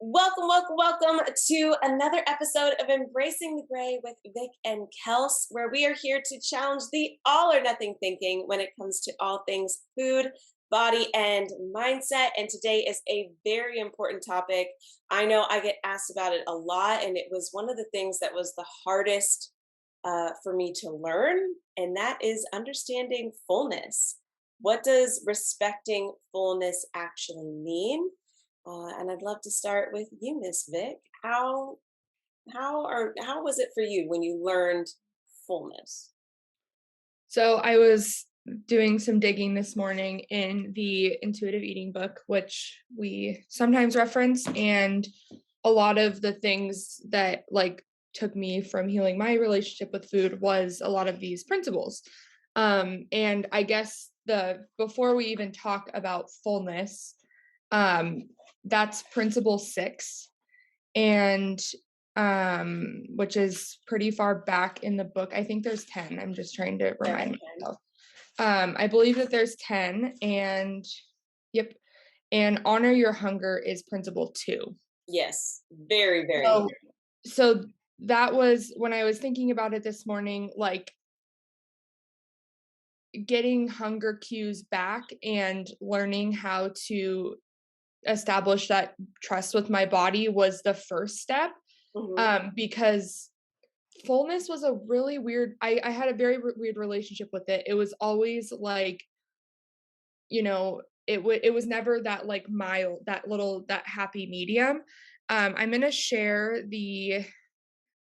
Welcome, welcome, welcome to another episode of Embracing the Gray with Vic and Kels, where we are here to challenge the all or nothing thinking when it comes to all things food, body, and mindset. And today is a very important topic. I know I get asked about it a lot, and it was one of the things that was the hardest for me to learn, and that is understanding fullness. What does respecting fullness actually mean? And I'd love to start with you, Miss Vic. How was it for you when you learned fullness? So I was doing some digging this morning in the intuitive eating book, which we sometimes reference, and a lot of the things that took me from healing my relationship with food was a lot of these principles. And I guess the before we even talk about fullness, um, that's principle 6, and which is pretty far back in the book. I think there's 10. I'm just trying to There remind again. myself. I believe that there's 10, and yep. And honor your hunger is principle 2. Yes, very, very So important. so that was when I was thinking about it this morning, getting hunger cues back and learning how to establish that trust with my body was the first step. Hmm. Because fullness was a really weird, I had a very weird relationship with it. It was always it was never that mild, that little, that happy medium. I'm gonna share the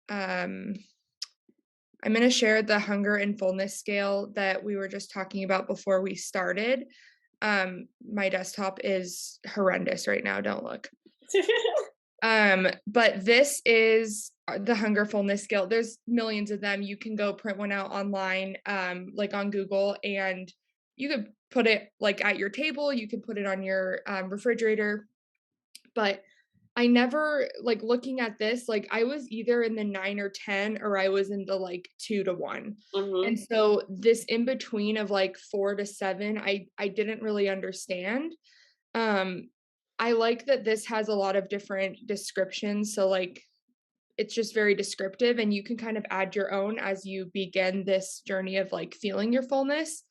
um I'm gonna share the hunger and fullness scale that we were just talking about before we started. My desktop is horrendous right now, don't look. But this is the hunger fullness scale. There's millions of them. You can go print one out online, like on Google, and you could put it like at your table. You can put it on your refrigerator. But I never, looking at this, I was either in the 9 or 10, or I was in the 2 to 1. And Hmm. so this in between of 4 to 7, I didn't really understand. um, I like that this has a lot of different descriptions. So it's just very descriptive, and you can kind of add your own as you begin this journey of feeling your fullness.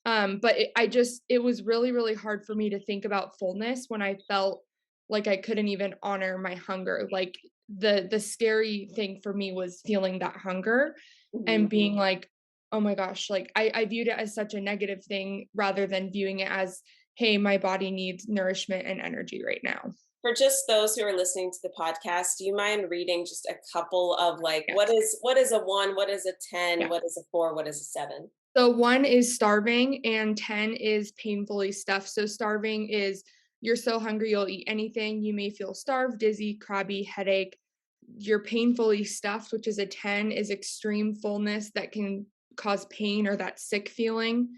But it was really, really hard for me to think about fullness when I felt like I couldn't even honor my hunger. Like the scary thing for me was feeling that hunger Hmm. and being like, oh my gosh, I viewed it as such a negative thing rather than viewing it as, hey, my body needs nourishment and energy right now. For just those who are listening to the podcast, do you mind reading just a couple of what Yes. is a one, what is a 10, Yeah. what is a four, what is a seven? So 1 is starving and 10 is painfully stuffed. So starving is you're so hungry you'll eat anything. You may feel starved, dizzy, crabby, headache. You're painfully stuffed, which is a 10, is extreme fullness that can cause pain or that sick feeling.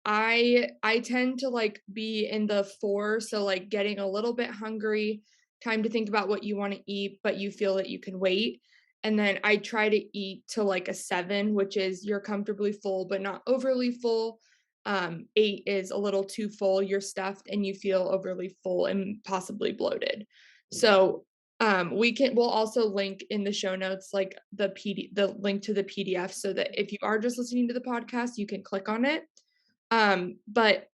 I tend to be in the 4, so getting a little bit hungry, time to think about what you want to eat, but you feel that you can wait. And then I try to eat to a 7, which is you're comfortably full, but not overly full. 8 is a little too full, you're stuffed and you feel overly full and possibly bloated. So we'll also link in the show notes the link to the PDF so that if you are just listening to the podcast, you can click on it. But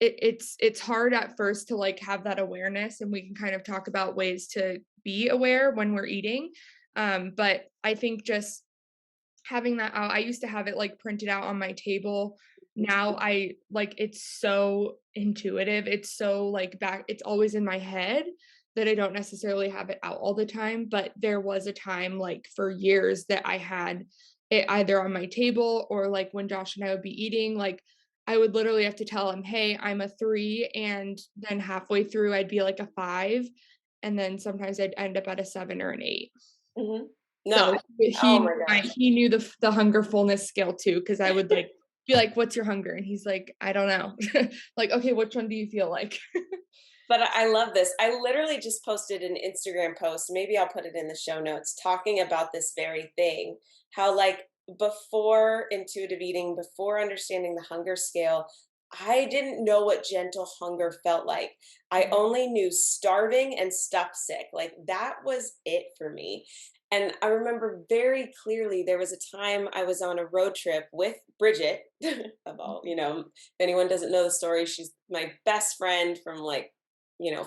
it's hard at first to have that awareness, and we can kind of talk about ways to be aware when we're eating. But I think just having that out, I used to have it printed out on my table. Now I it's so intuitive. It's so back, it's always in my head that I don't necessarily have it out all the time. But there was a time for years that I had it either on my table or when Josh and I would be eating, I would literally have to tell him, hey, I'm a 3. And then halfway through, I'd be like a 5. And then sometimes I'd end up at a 7 or an 8. Hmm. No, So oh my gosh. he knew the hunger fullness scale too, because I would be like, "What's your hunger?" And he's like, "I don't know." Like, okay, which one do you feel like? But I love this. I literally just posted an Instagram post. Maybe I'll put it in the show notes talking about this very thing. How, before intuitive eating, before understanding the hunger scale, I didn't know what gentle hunger felt like. I Mhm. only knew starving and stuff sick. Like that was it for me. And I remember very clearly there was a time I was on a road trip with Bridget, of all, if anyone doesn't know the story, she's my best friend from like,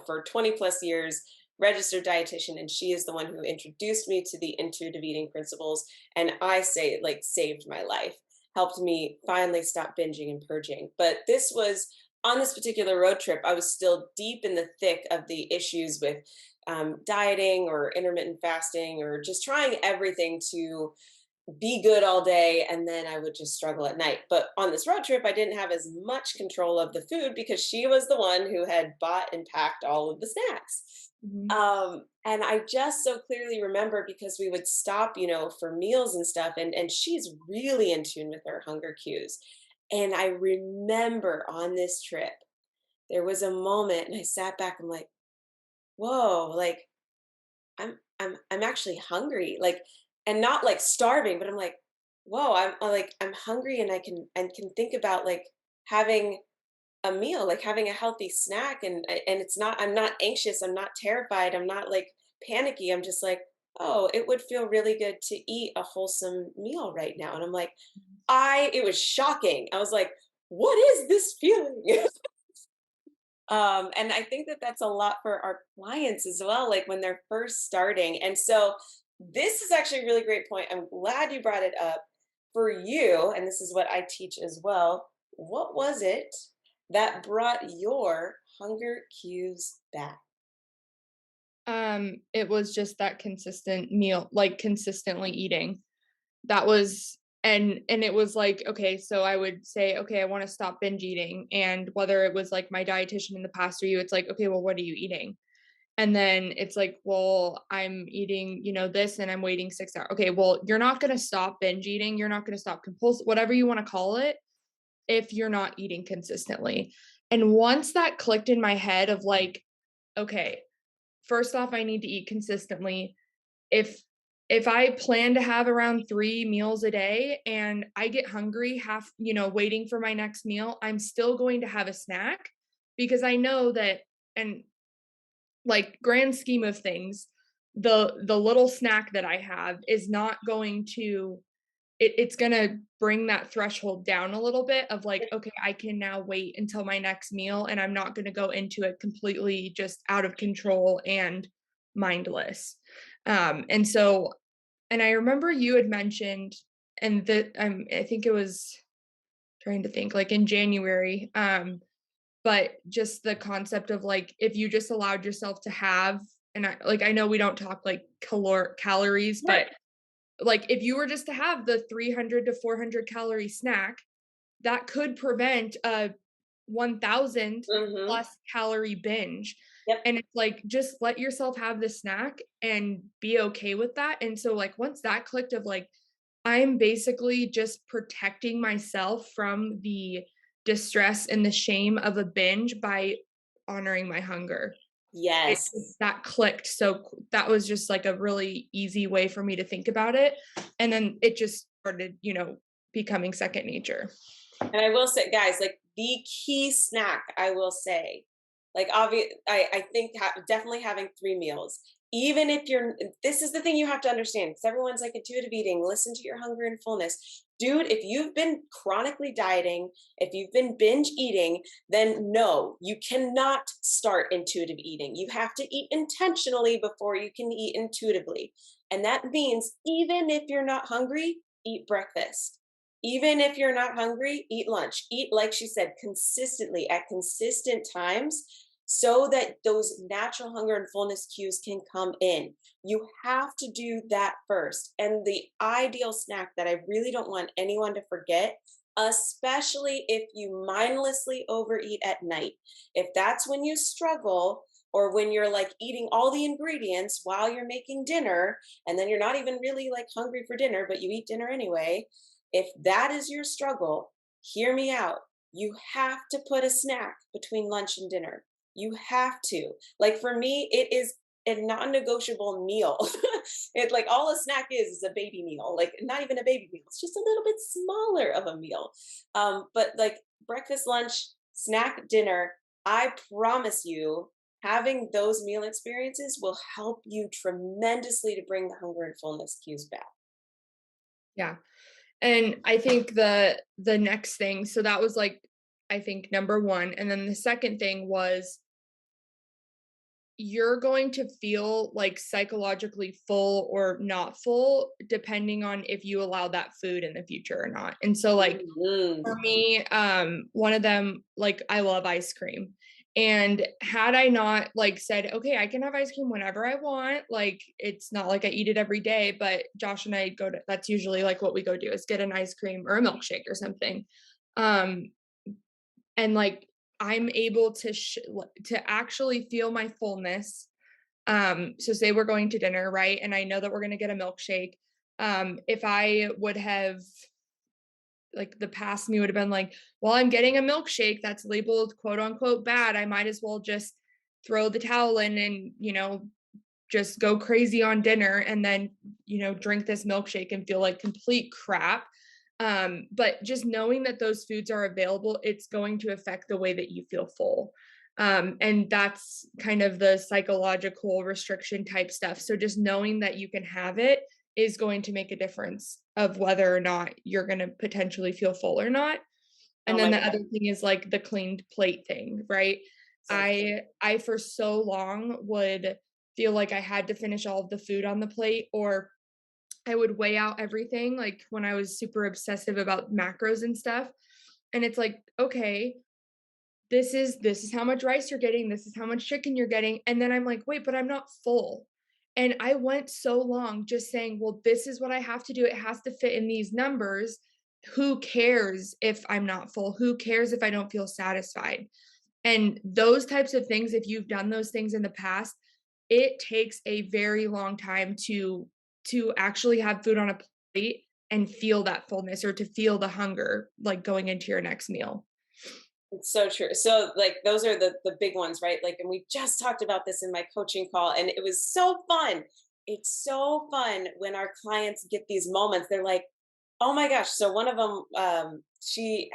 for 20 plus years, registered dietitian. And she is the one who introduced me to the intuitive eating principles. And I say it like saved my life, helped me finally stop binging and purging. But this was on this particular road trip, I was still deep in the thick of the issues with dieting or intermittent fasting or just trying everything to be good all day. And then I would just struggle at night. But on this road trip, I didn't have as much control of the food because she was the one who had bought and packed all of the snacks. Mhm. And I just so clearly remember because we would stop, for meals and stuff, and she's really in tune with her hunger cues. And I remember on this trip, there was a moment, and I sat back. I'm like, "Whoa!" Like I'm actually hungry, like, and not like starving, but I'm like, "Whoa!" I'm hungry, and I can think about like having a meal, like having a healthy snack, and it's not. I'm not anxious. I'm not terrified. I'm not like panicky. I'm just like, "Oh, it would feel really good to eat a wholesome meal right now." And I'm like, it was shocking. I was like, "What is this feeling?" And I think that that's a lot for our clients as well, like when they're first starting. And so this is actually a really great point. I'm glad you brought it up. For you, and this is what I teach as well, what was it that brought your hunger cues back? It was just that consistent meal, like consistently eating. That was and it was like, okay, so I would say, okay, I want to stop binge eating. And whether it was like my dietitian in the past or you, it's like, okay, well, what are you eating? And then it's like, well, I'm eating, this and I'm waiting 6 hours. Okay, well, you're not gonna stop binge eating, you're not gonna stop compulsive, whatever you want to call it, if you're not eating consistently. And once that clicked in my head of like, okay, first off, I need to eat consistently. If if I plan to have around 3 meals a day and I get hungry waiting for my next meal, I'm still going to have a snack because I know that and like grand scheme of things, the little snack that I have is not going to it's gonna bring that threshold down a little bit of like, okay, I can now wait until my next meal and I'm not gonna go into it completely just out of control and mindless. And I remember you had mentioned, and that I think it was trying to think like in January, but just the concept of like if you just allowed yourself to have, and I know we don't talk like calories, Right. but like if you were just to have the 300 to 400 calorie snack, that could prevent a 1000 Hmm. plus calorie binge. Yep. And it's like just let yourself have the snack and be okay with that. And so like once that clicked of like I'm basically just protecting myself from the distress and the shame of a binge by honoring my hunger. Yes. That clicked, so that was just, like, a really easy way for me to think about it, and then it just started, becoming second nature. And I will say, guys, like the key snack, I will say, like obvious, I think definitely having 3 meals. Even if you're, this is the thing you have to understand because everyone's like intuitive eating, listen to your hunger and fullness. Dude, if you've been chronically dieting, if you've been binge eating, then no, you cannot start intuitive eating. You have to eat intentionally before you can eat intuitively. And that means even if you're not hungry, eat breakfast. Even if you're not hungry, eat lunch. Eat, like she said, consistently at consistent times so that those natural hunger and fullness cues can come in. You have to do that first. And the ideal snack that I really don't want anyone to forget, especially if you mindlessly overeat at night, if that's when you struggle, or when you're like eating all the ingredients while you're making dinner, and then you're not even really like hungry for dinner, but you eat dinner anyway, if that is your struggle, hear me out. You have to put a snack between lunch and dinner. You have to. Like for me, it is a non-negotiable meal. It like all a snack is a baby meal. Like not even a baby meal. It's just a little bit smaller of a meal. But like breakfast, lunch, snack, dinner, I promise you, having those meal experiences will help you tremendously to bring the hunger and fullness cues back. Yeah. And I think the next thing, so that was like, I think number one. And then the second thing was you're going to feel like psychologically full or not full depending on if you allow that food in the future or not. And so like Mhm. for me, one of them, like I love ice cream. And had I not like said, okay, I can have ice cream whenever I want, like it's not like I eat it every day, but Josh and I go to, that's usually like what we go do is get an ice cream or a milkshake or something. Um, and like I'm able to to actually feel my fullness. So say we're going to dinner, right? And I know that we're going to get a milkshake. If I would have like the past me would have been like, well, I'm getting a milkshake that's labeled quote unquote bad. I might as well just throw the towel in and, just go crazy on dinner and then, drink this milkshake and feel like complete crap. But just knowing that those foods are available, it's going to affect the way that you feel full. And that's kind of the psychological restriction type stuff. So just knowing that you can have it is going to make a difference of whether or not you're going to potentially feel full or not. And Oh then my the God. other thing is like the cleaned plate thing, right? So true. I for so long would feel like I had to finish all of the food on the plate, or I would weigh out everything like when I was super obsessive about macros and stuff. And it's like, okay, this is how much rice you're getting, this is how much chicken you're getting. And then I'm like, wait, but I'm not full. And I went so long just saying, well, this is what I have to do. It has to fit in these numbers. Who cares if I'm not full? Who cares if I don't feel satisfied? And those types of things, if you've done those things in the past, it takes a very long time to actually have food on a plate and feel that fullness or to feel the hunger like going into your next meal. It's so true. So like those are the big ones, right? Like, and we just talked about this in my coaching call, and it was so fun. It's so fun when our clients get these moments. They're like, "Oh my gosh!" So one of them, she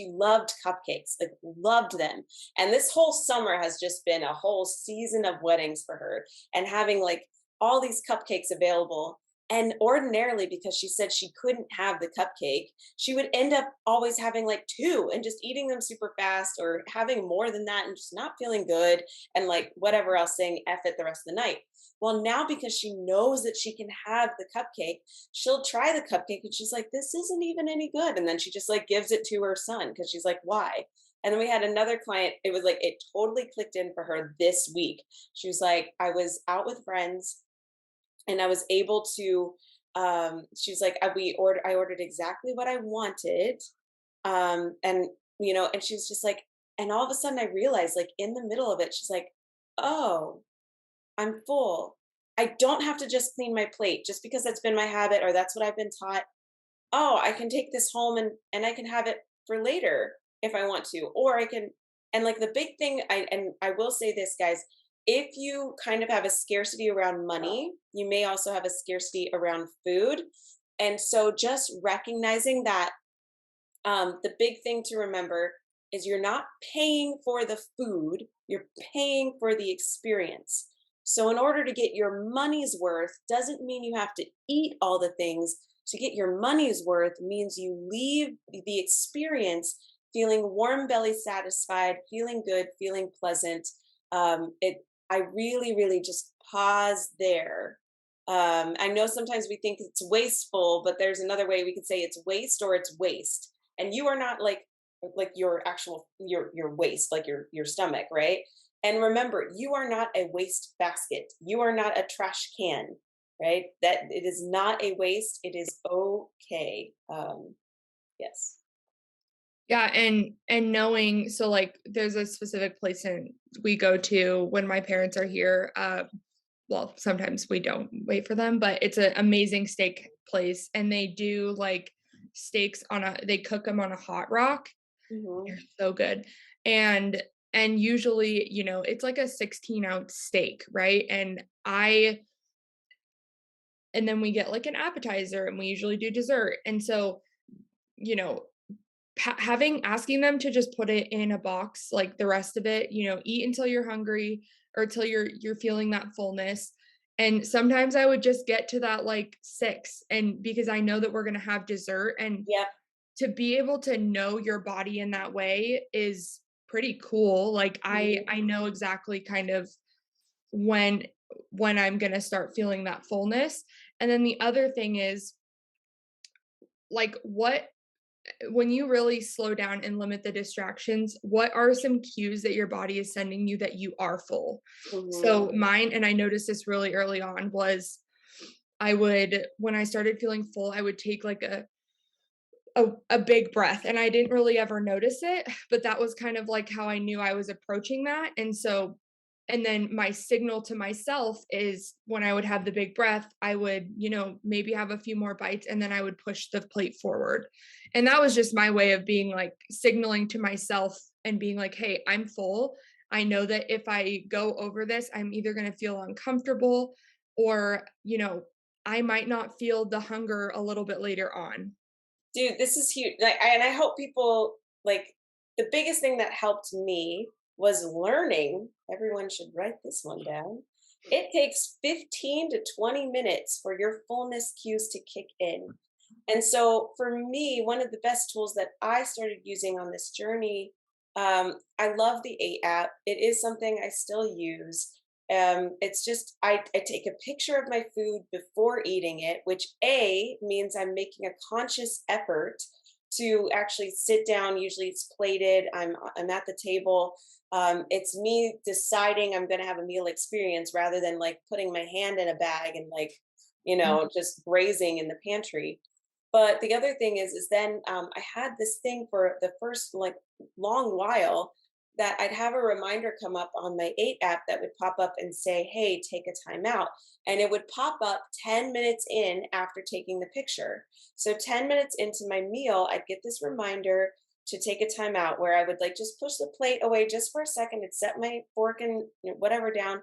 loved cupcakes, like loved them, and this whole summer has just been a whole season of weddings for her, and having like all these cupcakes available. And ordinarily, because she said she couldn't have the cupcake, she would end up always having like two and just eating them super fast or having more than that and just not feeling good and like whatever else, saying F it the rest of the night. Well, now because she knows that she can have the cupcake, she'll try the cupcake and she's like, this isn't even any good. And then she just like gives it to her son because she's like, why? And then we had another client, it was like it totally clicked in for her this week. She was like, I was out with friends and I was able to she's like I ordered exactly what I wanted. And and she was just like, and all of a sudden I realized like in the middle of it, she's like, oh, I'm full. I don't have to just clean my plate just because that's been my habit or that's what I've been taught. Oh, I can take this home and I can have it for later if I want to. Or I can, and like the big thing I will say this, guys, if you kind of have a scarcity around money, you may also have a scarcity around food. And so just recognizing that the big thing to remember is you're not paying for the food, you're paying for the experience. So, in order to get your money's worth, doesn't mean you have to eat all the things. To get your money's worth means you leave the experience feeling warm belly satisfied, feeling good, feeling pleasant. I really, really just pause there. I know sometimes we think it's wasteful, but there's another way we could say it's waste or it's waste, and you are not like your actual your waist, like your stomach, right? And remember, you are not a waste basket, you are not a trash can, right? That it is not a waste, it is okay. Yes. Yeah, and knowing, so like there's a specific place in we go to when my parents are here. Well, sometimes we don't wait for them, but it's an amazing steak place and they do like steaks they cook them on a hot rock. Hmm. They're so good. And and usually, it's like a 16-ounce steak, right? And then we get like an appetizer and we usually do dessert. And so, you know, asking them to just put it in a box, like the rest of it, eat until you're hungry or till you're feeling that fullness. And sometimes I would just get to that like 6, and because I know that we're going to have dessert, and Yep. to be able to know your body in that way is pretty cool. Like Mhm. I know exactly kind of when when I'm going to start feeling that fullness. And then the other thing is, like, what when you really slow down and limit the distractions, what are some cues that your body is sending you that you are full? Mhm. So mine, and I noticed this really early on, was I would, when I started feeling full, I would take like a big breath, and I didn't really ever notice it, but that was kind of like how I knew I was approaching that. And then my signal to myself is when I would have the big breath, I would, maybe have a few more bites, and then I would push the plate forward. And that was just my way of being like signaling to myself and being like, "Hey, I'm full. I know that if I go over this, I'm either going to feel uncomfortable, or, I might not feel the hunger a little bit later on." Dude, this is huge. Like, and I hope people like the biggest thing that helped me was learning. Everyone should write this one down. It takes 15 to 20 minutes for your fullness cues to kick in. And so for me, one of the best tools that I started using on this journey, I love the 8 app. It is something I still use. It's just I take a picture of my food before eating it, which A means I'm making a conscious effort to actually sit down. Usually it's plated. I'm at the table. It's me deciding I'm going to have a meal experience rather than like putting my hand in a bag and like just grazing in the pantry. But the other thing is then I had this thing for the first like long while that I'd have a reminder come up on my 8 app that would pop up and say, "Hey, take a time out." And it would pop up 10 minutes in after taking the picture. So 10 minutes into my meal, I'd get this reminder to take a time out where I would like just push the plate away just for a second and set my fork and whatever down.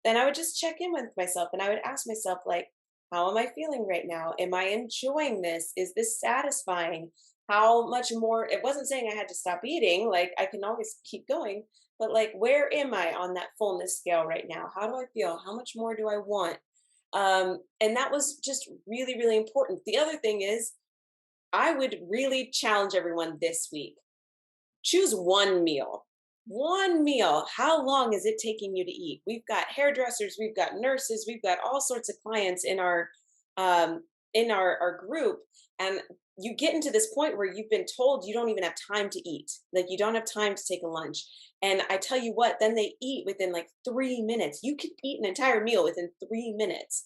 Then I would just check in with myself and I would ask myself, like, how am I feeling right now? Am I enjoying this? Is this satisfying? How much more? It wasn't saying I had to stop eating, like, I can always keep going, but like, where am I on that fullness scale right now? How do I feel? How much more do I want? And that was just really, really important. The other thing is, I would really challenge everyone this week: choose one meal. One meal. How long is it taking you to eat? We've got hairdressers, we've got nurses, we've got all sorts of clients um, in our group, and you get into this point where you've been told you don't even have time to eat. Like you don't have time to take a lunch. And I tell you what, then they eat within like 3 minutes. You could eat an entire meal within 3 minutes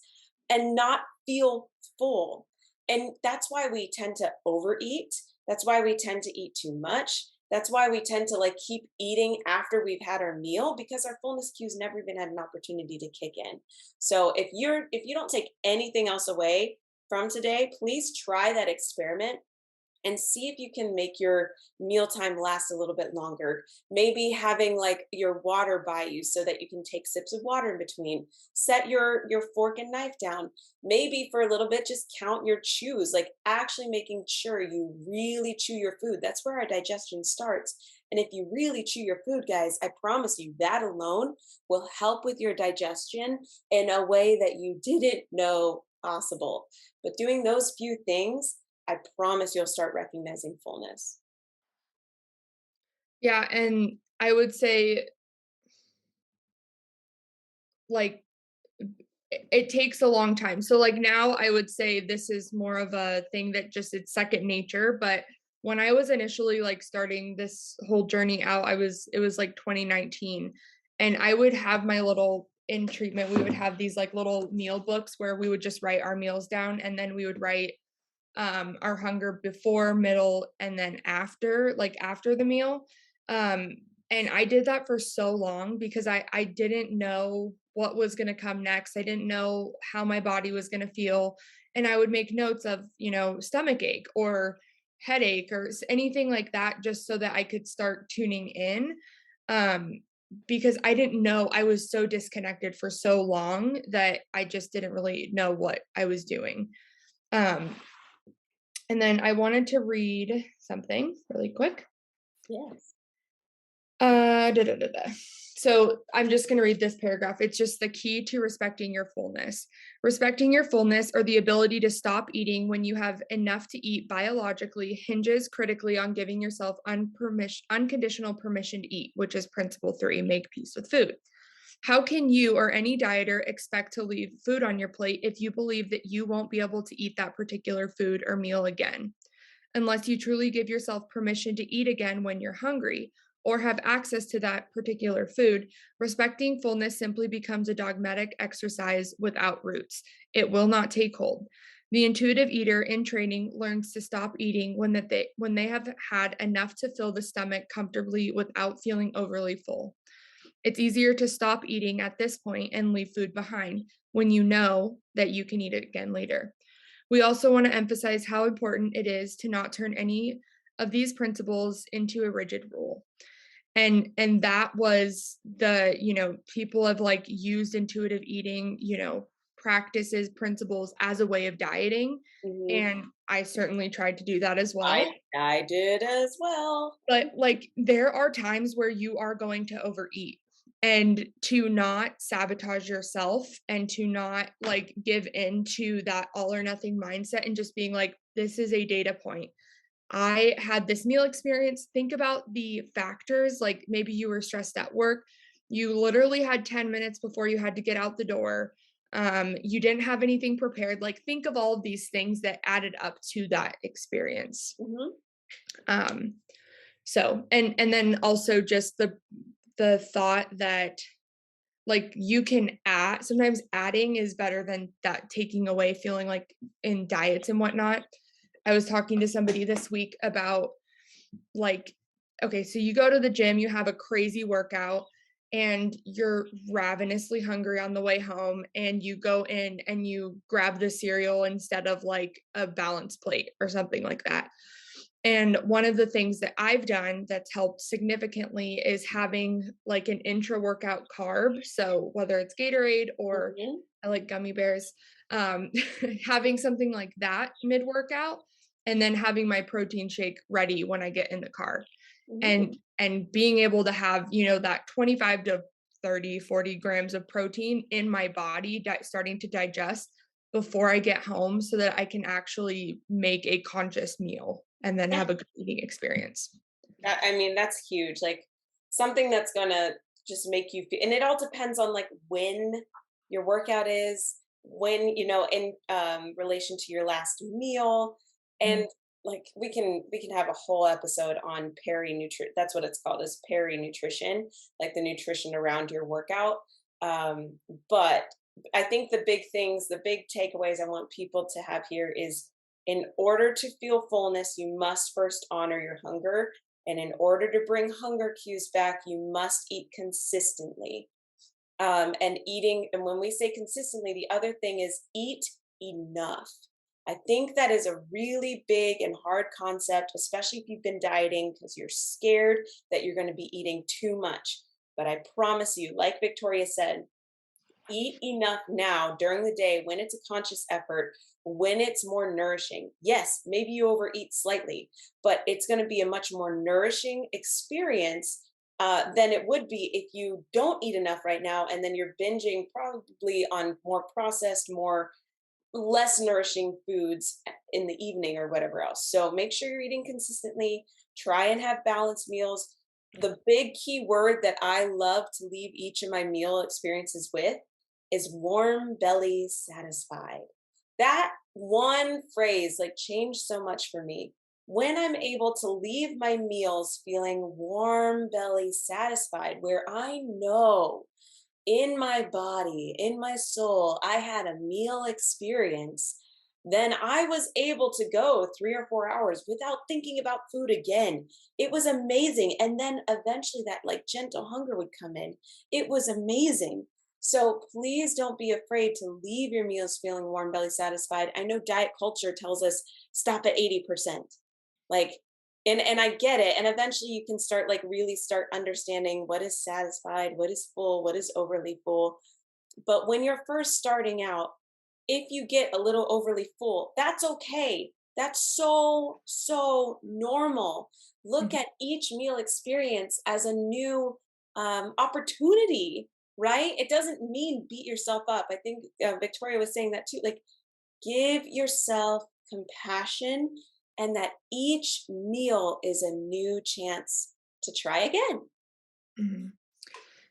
and not feel full. And that's why we tend to overeat. That's why we tend to eat too much. That's why we tend to like keep eating after we've had our meal because our fullness cues never even had an opportunity to kick in. So if you don't take anything else away from today, please try that experiment and see if you can make your mealtime last a little bit longer. Maybe having like your water by you so that you can take sips of water in between. Set your fork and knife down. Maybe for a little bit just count your chews, like actually making sure you really chew your food. That's where our digestion starts. And if you really chew your food, guys, I promise you that alone will help with your digestion in a way that you didn't know possible. But doing those few things, I promise you'll start recognizing fullness. Yeah, and I would say, like, it takes a long time. So, like, now I would say this is more of a thing that just it's second nature, but when I was initially, like, starting this whole journey out, it was, like, 2019, and I would have my little in treatment, we would have these, like, little meal books where we would just write our meals down, and then we would write, our hunger before, middle, and then after, like after the meal. Um, and I did that for so long because I didn't know what was going to come next. I didn't know how my body was going to feel, and I would make notes of, stomach ache or headache or anything like that just so that I could start tuning in. Um, because I didn't know, I was so disconnected for so long that I just didn't really know what I was doing. Um, and then I wanted to read something really quick. Yes. Da, da, da, da. So I'm just going to read this paragraph. It's just the key to respecting your fullness. Respecting your fullness, or the ability to stop eating when you have enough to eat biologically, hinges critically on giving yourself unconditional permission to eat, which is principle 3, make peace with food. How can you or any dieter expect to leave food on your plate if you believe that you won't be able to eat that particular food or meal again? Unless you truly give yourself permission to eat again when you're hungry or have access to that particular food, respecting fullness simply becomes a dogmatic exercise without roots. It will not take hold. The intuitive eater in training learns to stop eating when they have had enough to fill the stomach comfortably without feeling overly full. It's easier to stop eating at this point and leave food behind when you know that you can eat it again later. We also want to emphasize how important it is to not turn any of these principles into a rigid rule. And that was the, people have like used intuitive eating, practices, principles as a way of dieting. Hmm. And I certainly tried to do that as I well. I did as well. But, like, there are times where you are going to overeat, and to not sabotage yourself and to not, like, give in to that all or nothing mindset and just being like, "This is a data point. I had this meal experience." Think about the factors, like, maybe you were stressed at work, you literally had 10 minutes before you had to get out the door, you didn't have anything prepared, like, think of all of these things that added up to that experience. Hmm. Um so, and then also just the thought that, like, you can add sometimes adding is better than that taking away, feeling like in diets and whatnot. I was talking to somebody this week about, like, okay, so you go to the gym, you have a crazy workout, and you're ravenously hungry on the way home, and you go in and you grab the cereal instead of like a balanced plate or something like that. And one of the things that I've done that's helped significantly is having like an intra workout carb. So whether it's Gatorade or Hmm. I like gummy bears, um, having something like that mid workout, and then having my protein shake ready when I get in the car. Hmm. And being able to have, that 25 to 30, 40 grams of protein in my body starting to digest before I get home so that I can actually make a conscious meal and then Yeah. have a good eating experience. I mean, that's huge. Like something that's gonna just make you feel, and it all depends on like when your workout is, when in relation to your last meal, and Mhm, like we can have a whole episode on peri nutrition. That's what it's called, is peri nutrition, like the nutrition around your workout. Um, but I think the big things, the big takeaways I want people to have here is, in order to feel fullness, you must first honor your hunger, and in order to bring hunger cues back, you must eat consistently. And eating, and when we say consistently, the other thing is eat enough. I think that is a really big and hard concept, especially if you've been dieting because you're scared that you're going to be eating too much. But I promise you, like Victoria said, eat enough now during the day when it's a conscious effort, when it's more nourishing. Yes, maybe you overeat slightly, but it's going to be a much more nourishing experience than it would be if you don't eat enough right now and then you're binging probably on more processed, more less nourishing foods in the evening or whatever else. So make sure you're eating consistently, try and have balanced meals. The big key word that I love to leave each of my meal experiences with is warm belly satisfied. That one phrase like changed so much for me. When I'm able to leave my meals feeling warm belly satisfied, where I know in my body, in my soul, I had a meal experience, then I was able to go 3 or 4 hours without thinking about food again. It was amazing. And then eventually that like gentle hunger would come in. It was amazing. So please don't be afraid to leave your meals feeling warm belly satisfied. I know diet culture tells us stop at 80%. Like, and I get it. And eventually you can start like really start understanding what is satisfied, what is full, what is overly full. But when you're first starting out, if you get a little overly full, that's okay. That's so, so normal. Look Mhm. at each meal experience as a new opportunity, right? It doesn't mean beat yourself up. I think Victoria was saying that too. Like, give yourself compassion, and that each meal is a new chance to try again. Mhm.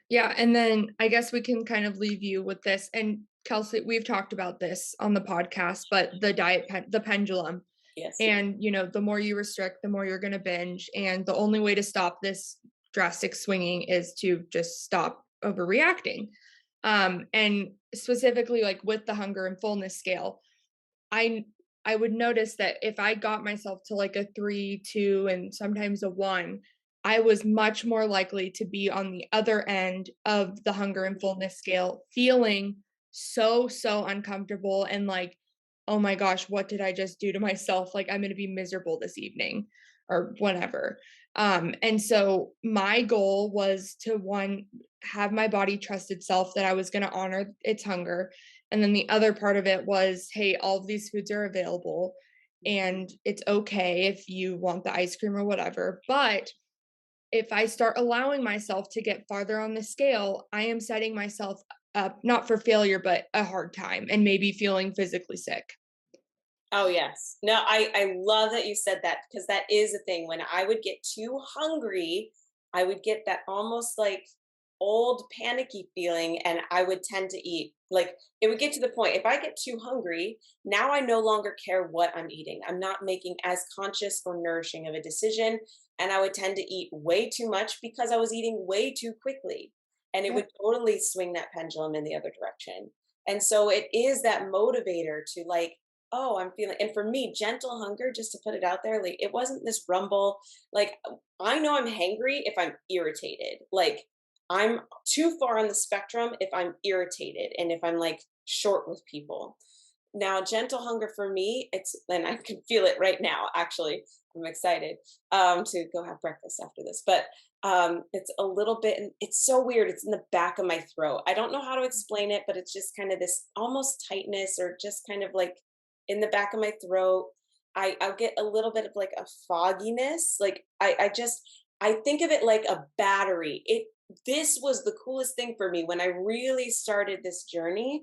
Yeah, and then I guess we can kind of leave you with this. And Kelsey, we've talked about this on the podcast, but the pendulum. Yes. And, the more you restrict, the more you're going to binge. And the only way to stop this drastic swinging is to just stop overreacting. And specifically, like with the hunger and fullness scale, I I would notice that if I got myself to like a 3, 2, and sometimes a 1, I was much more likely to be on the other end of the hunger and fullness scale, feeling so, so uncomfortable and like, oh my gosh, what did I just do to myself? Like I'm gonna be miserable this evening or whatever. And so my goal was to one, have my body trust itself that I was gonna honor its hunger, and then the other part of it was, hey, all of these foods are available and it's okay if you want the ice cream or whatever. But if I start allowing myself to get farther on the scale, I am setting myself up not for failure, but a hard time and maybe feeling physically sick. Oh yes. No, I love that you said that, because that is a thing. When I would get too hungry, I would get that almost like old panicky feeling, and I would tend to eat. Like, it would get to the point, if I get too hungry, now I no longer care what I'm eating. I'm not making as conscious or nourishing of a decision, and I would tend to eat way too much because I was eating way too quickly. And it Yep. would totally swing that pendulum in the other direction. And so it is that motivator to like, oh, I'm feeling, and for me, gentle hunger, just to put it out there, like it wasn't this rumble. Like, I know I'm hangry if I'm irritated. Like, I'm too far on the spectrum if I'm irritated and if I'm like short with people. Now, gentle hunger for me, it's, and I can feel it right now, actually. I'm excited to go have breakfast after this. But it's a little bit, it's so weird. It's in the back of my throat. I don't know how to explain it, but it's just kind of this almost tightness, or just kind of like in the back of my throat. I'll get a little bit of like a fogginess. Like I think of it like a battery. This was the coolest thing for me when I really started this journey,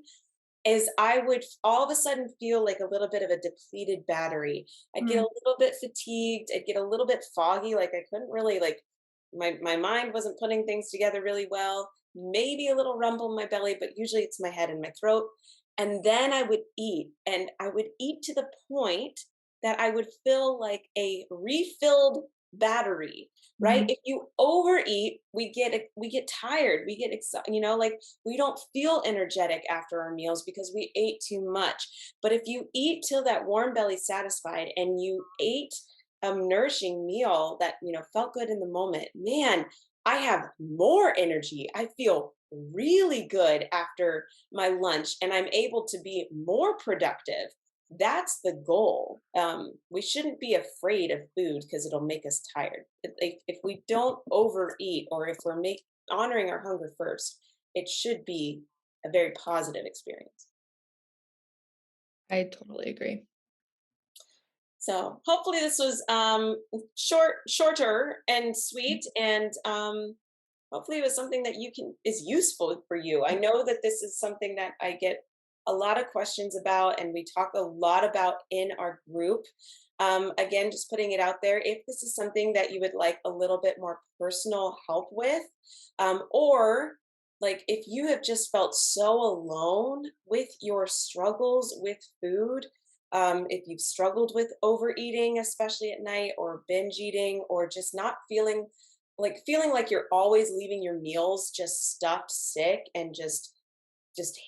is I would all of a sudden feel like a little bit of a depleted battery. I'd get a Mm, little bit fatigued. I'd get a little bit foggy. Like I couldn't really like, my mind wasn't putting things together really well. Maybe a little rumble in my belly, but usually it's my head and my throat. And then I would eat, and I would eat to the point that I would feel like a refilled battery. Right? mhm, If you overeat, we get tired, we get excited, like we don't feel energetic after our meals because we ate too much. But if you eat till that warm belly satisfied, and you ate a nourishing meal that felt good in the moment, man, I have more energy. I feel really good after my lunch, and I'm able to be more productive. That's the goal. We shouldn't be afraid of food because it'll make us tired. If we don't overeat, or if we're honoring our hunger first, it should be a very positive experience. I totally agree. So hopefully this was shorter and sweet, and hopefully it was something that you can is useful for you. I know that this is something that I get a lot of questions about, and we talk a lot about in our group. Again, just putting it out there. If this is something that you would like a little bit more personal help with, or like if you have just felt so alone with your struggles with food, if you've struggled with overeating, especially at night, or binge eating, or just not feeling like you're always leaving your meals just stuffed, sick, and just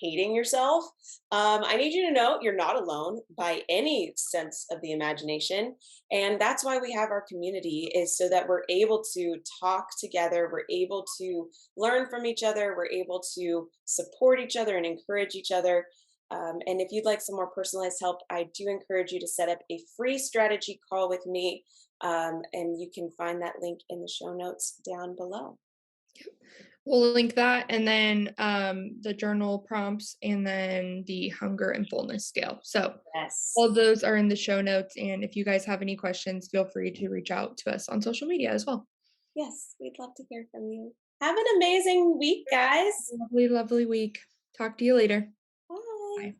hating yourself, I need you to know you're not alone by any sense of the imagination. And that's why we have our community, is so that we're able to talk together, we're able to learn from each other, we're able to support each other and encourage each other. And if you'd like some more personalized help, I do encourage you to set up a free strategy call with me. And you can find that link in the show notes down below. We'll link that and then the journal prompts and then the hunger and fullness scale. So Yes. all of those are in the show notes. And if you guys have any questions, feel free to reach out to us on social media as well. Yes, we'd love to hear from you. Have an amazing week, guys. Lovely, lovely week. Talk to you later. Bye. Bye.